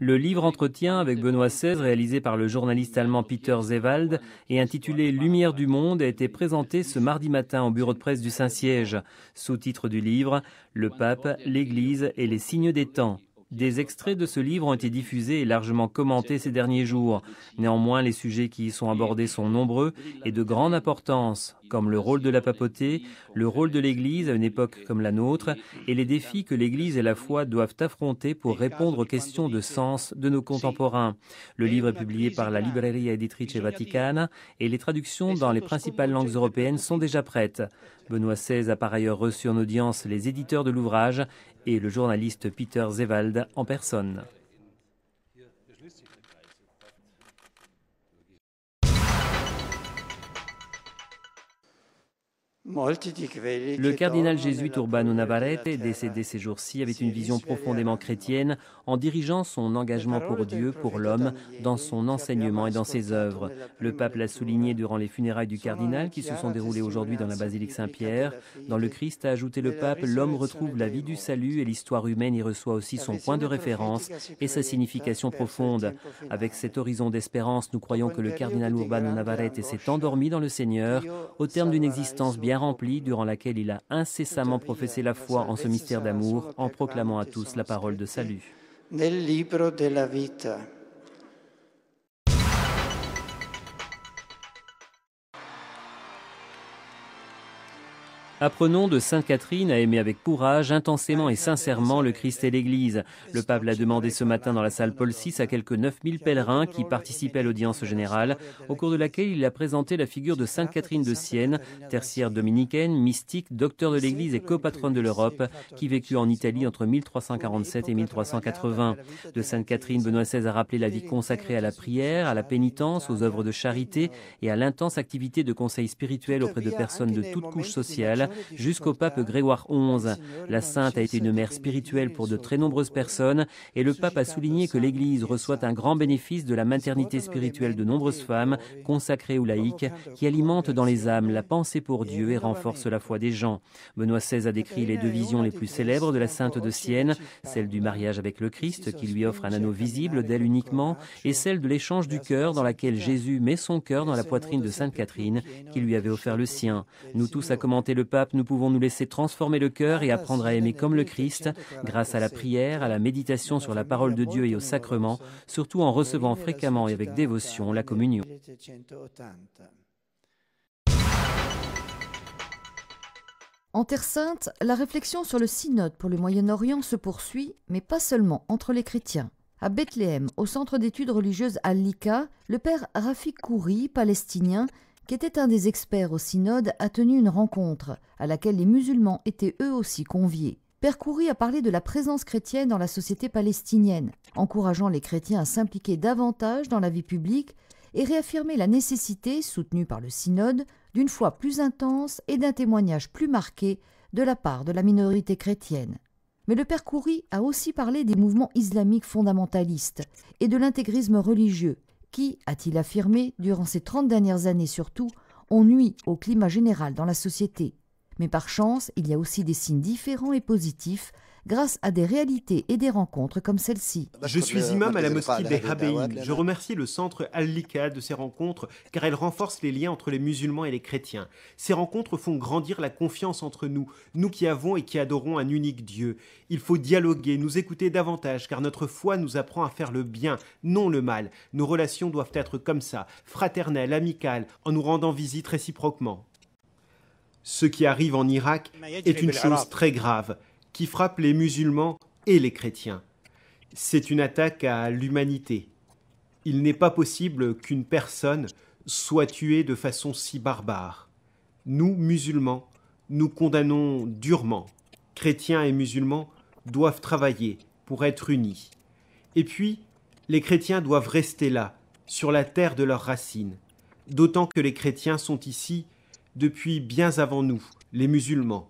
Le livre entretien avec Benoît XVI, réalisé par le journaliste allemand Peter Sewald et intitulé Lumière du monde, a été présenté ce mardi matin au bureau de presse du Saint-Siège. Sous-titre du livre, Le pape, l'Église et les signes des temps. Des extraits de ce livre ont été diffusés et largement commentés ces derniers jours. Néanmoins, les sujets qui y sont abordés sont nombreux et de grande importance, comme le rôle de la papauté, le rôle de l'Église à une époque comme la nôtre et les défis que l'Église et la foi doivent affronter pour répondre aux questions de sens de nos contemporains. Le livre est publié par la Libreria Editrice Vaticana et les traductions dans les principales langues européennes sont déjà prêtes. Benoît XVI a par ailleurs reçu en audience les éditeurs de l'ouvrage et le journaliste Peter Sewald en personne. Le cardinal jésuite Urbano Navarrete, décédé ces jours-ci, avait une vision profondément chrétienne en dirigeant son engagement pour Dieu, pour l'homme, dans son enseignement et dans ses œuvres. Le pape l'a souligné durant les funérailles du cardinal qui se sont déroulées aujourd'hui dans la basilique Saint-Pierre. Dans le Christ, a ajouté le pape, l'homme retrouve la vie du salut et l'histoire humaine y reçoit aussi son point de référence et sa signification profonde. Avec cet horizon d'espérance, nous croyons que le cardinal Urbano Navarrete s'est endormi dans le Seigneur au terme d'une existence bien remplie durant laquelle il a incessamment professé la foi en ce mystère d'amour en proclamant à tous la parole de salut. Nel libro della vita. Apprenons de Sainte Catherine à aimer avec courage, intensément et sincèrement le Christ et l'Église. Le pape l'a demandé ce matin dans la salle Paul VI à quelques 9000 pèlerins qui participaient à l'audience générale, au cours de laquelle il a présenté la figure de Sainte Catherine de Sienne, tertiaire dominicaine, mystique, docteur de l'Église et copatronne de l'Europe, qui vécut en Italie entre 1347 et 1380. De Sainte Catherine, Benoît XVI a rappelé la vie consacrée à la prière, à la pénitence, aux œuvres de charité et à l'intense activité de conseil spirituel auprès de personnes de toutes couches sociales, jusqu'au pape Grégoire XI. La sainte a été une mère spirituelle pour de très nombreuses personnes et le pape a souligné que l'Église reçoit un grand bénéfice de la maternité spirituelle de nombreuses femmes, consacrées ou laïques, qui alimentent dans les âmes la pensée pour Dieu et renforcent la foi des gens. Benoît XVI a décrit les deux visions les plus célèbres de la sainte de Sienne, celle du mariage avec le Christ qui lui offre un anneau visible d'elle uniquement et celle de l'échange du cœur dans laquelle Jésus met son cœur dans la poitrine de Sainte Catherine qui lui avait offert le sien. Nous tous, a commenté le pape, nous pouvons nous laisser transformer le cœur et apprendre à aimer comme le Christ, grâce à la prière, à la méditation sur la parole de Dieu et au sacrement, surtout en recevant fréquemment et avec dévotion la communion. En Terre Sainte, la réflexion sur le synode pour le Moyen-Orient se poursuit, mais pas seulement entre les chrétiens. À Bethléem, au centre d'études religieuses Al-Lika, le père Rafik Kouri, palestinien, qui était un des experts au synode, a tenu une rencontre à laquelle les musulmans étaient eux aussi conviés. Père Kouri a parlé de la présence chrétienne dans la société palestinienne, encourageant les chrétiens à s'impliquer davantage dans la vie publique et réaffirmer la nécessité, soutenue par le synode, d'une foi plus intense et d'un témoignage plus marqué de la part de la minorité chrétienne. Mais le père Kouri a aussi parlé des mouvements islamiques fondamentalistes et de l'intégrisme religieux, qui, a-t-il affirmé, durant ces 30 dernières années surtout, ont nui au climat général dans la société. Mais par chance, il y a aussi des signes différents et positifs grâce à des réalités et des rencontres comme celle-ci. Je suis imam à la mosquée des Habéin. Je remercie le centre Al-Lika de ces rencontres car elles renforcent les liens entre les musulmans et les chrétiens. Ces rencontres font grandir la confiance entre nous, nous qui avons et qui adorons un unique Dieu. Il faut dialoguer, nous écouter davantage car notre foi nous apprend à faire le bien, non le mal. Nos relations doivent être comme ça, fraternelles, amicales, en nous rendant visite réciproquement. Ce qui arrive en Irak est une chose très grave, qui frappe les musulmans et les chrétiens. C'est une attaque à l'humanité. Il n'est pas possible qu'une personne soit tuée de façon si barbare. Nous, musulmans, nous condamnons durement. Chrétiens et musulmans doivent travailler pour être unis. Et puis, les chrétiens doivent rester là, sur la terre de leurs racines, d'autant que les chrétiens sont ici depuis bien avant nous, les musulmans.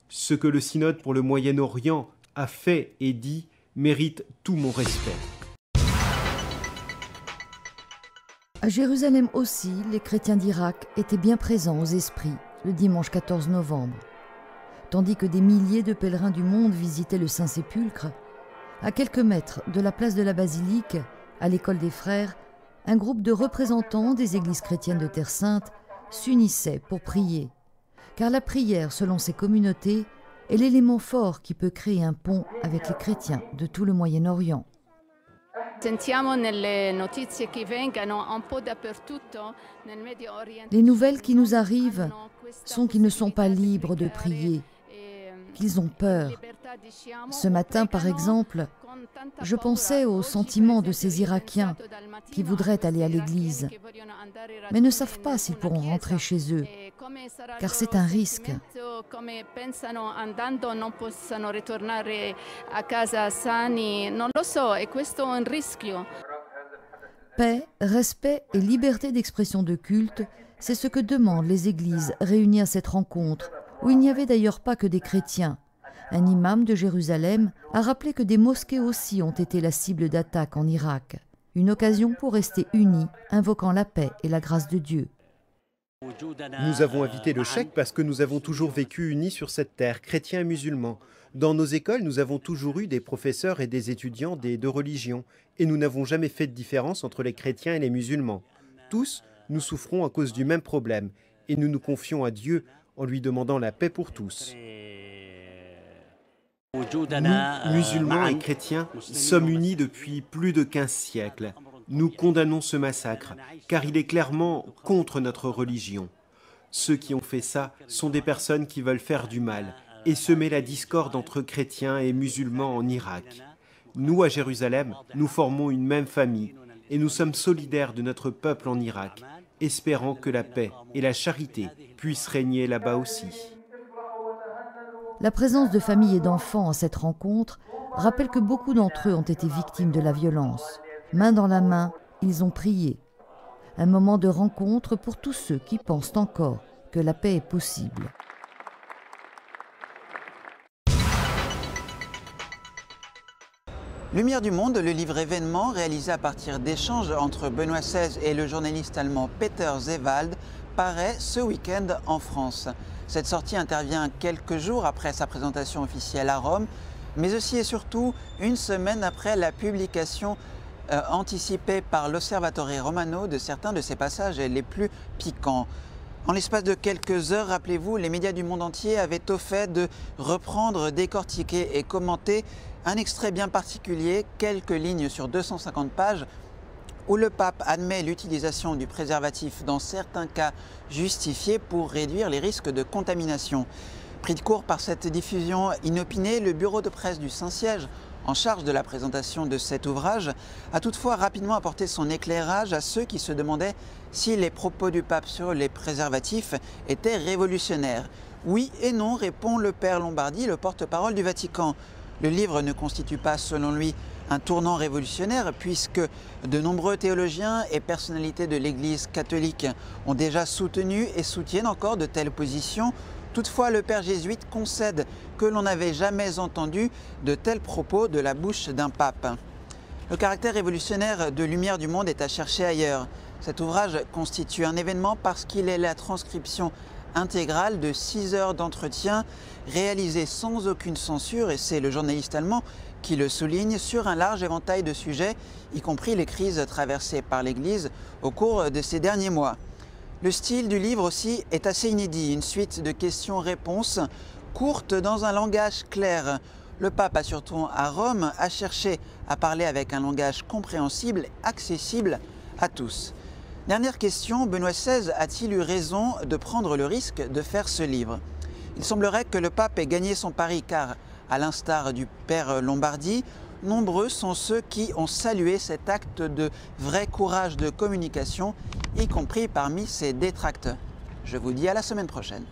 Ce que le synode pour le Moyen-Orient a fait et dit mérite tout mon respect. À Jérusalem aussi, les chrétiens d'Irak étaient bien présents aux esprits le dimanche 14 novembre. Tandis que des milliers de pèlerins du monde visitaient le Saint-Sépulcre, À quelques mètres de la place de la Basilique, à l'école des Frères, un groupe de représentants des églises chrétiennes de Terre Sainte s'unissait pour prier. Car la prière, selon ces communautés, est l'élément fort qui peut créer un pont avec les chrétiens de tout le Moyen-Orient. Les nouvelles qui nous arrivent sont qu'ils ne sont pas libres de prier, qu'ils ont peur. Ce matin, par exemple, je pensais au sentiment de ces Irakiens qui voudraient aller à l'église, mais ne savent pas s'ils pourront rentrer chez eux, car c'est un risque. Paix, respect et liberté d'expression de culte, c'est ce que demandent les églises réunies à cette rencontre, où il n'y avait d'ailleurs pas que des chrétiens. Un imam de Jérusalem a rappelé que des mosquées aussi ont été la cible d'attaques en Irak. Une occasion pour rester unis, invoquant la paix et la grâce de Dieu. Nous avons invité le cheikh parce que nous avons toujours vécu unis sur cette terre, chrétiens et musulmans. Dans nos écoles, nous avons toujours eu des professeurs et des étudiants des deux religions, et nous n'avons jamais fait de différence entre les chrétiens et les musulmans. Tous, nous souffrons à cause du même problème, et nous nous confions à Dieu en lui demandant la paix pour tous. Nous, musulmans et chrétiens, sommes unis depuis plus de 15 siècles. Nous condamnons ce massacre, car il est clairement contre notre religion. Ceux qui ont fait ça sont des personnes qui veulent faire du mal et semer la discorde entre chrétiens et musulmans en Irak. Nous, à Jérusalem, nous formons une même famille et nous sommes solidaires de notre peuple en Irak, espérant que la paix et la charité puissent régner là-bas aussi. La présence de familles et d'enfants à cette rencontre rappelle que beaucoup d'entre eux ont été victimes de la violence. Main dans la main, ils ont prié. Un moment de rencontre pour tous ceux qui pensent encore que la paix est possible. Lumière du monde, le livre événement réalisé à partir d'échanges entre Benoît XVI et le journaliste allemand Peter Seewald paraît ce week-end en France. Cette sortie intervient quelques jours après sa présentation officielle à Rome, mais aussi et surtout une semaine après la publication anticipée par l'Osservatore Romano de certains de ses passages les plus piquants. En l'espace de quelques heures, rappelez-vous, les médias du monde entier avaient au fait de reprendre, décortiquer et commenter un extrait bien particulier, quelques lignes sur 250 pages, où le pape admet l'utilisation du préservatif dans certains cas justifiés pour réduire les risques de contamination. Pris de court par cette diffusion inopinée, le bureau de presse du Saint-Siège, en charge de la présentation de cet ouvrage, a toutefois rapidement apporté son éclairage à ceux qui se demandaient si les propos du pape sur les préservatifs étaient révolutionnaires. Oui et non, répond le père Lombardi, le porte-parole du Vatican. Le livre ne constitue pas, selon lui, un tournant révolutionnaire puisque de nombreux théologiens et personnalités de l'Église catholique ont déjà soutenu et soutiennent encore de telles positions. Toutefois, le père jésuite concède que l'on n'avait jamais entendu de tels propos de la bouche d'un pape. Le caractère révolutionnaire de Lumière du monde est à chercher ailleurs. Cet ouvrage constitue un événement parce qu'il est la transcription intégrale de 6 heures d'entretien réalisées sans aucune censure, et c'est le journaliste allemand qui le souligne, sur un large éventail de sujets, y compris les crises traversées par l'Église au cours de ces derniers mois. Le style du livre aussi est assez inédit, une suite de questions-réponses courtes dans un langage clair. Le pape, assure-t-on à Rome, a cherché à parler avec un langage compréhensible, accessible à tous. Dernière question, Benoît XVI a-t-il eu raison de prendre le risque de faire ce livre? Il semblerait que le pape ait gagné son pari car, à l'instar du père Lombardi, nombreux sont ceux qui ont salué cet acte de vrai courage de communication, y compris parmi ses détracteurs. Je vous dis à la semaine prochaine.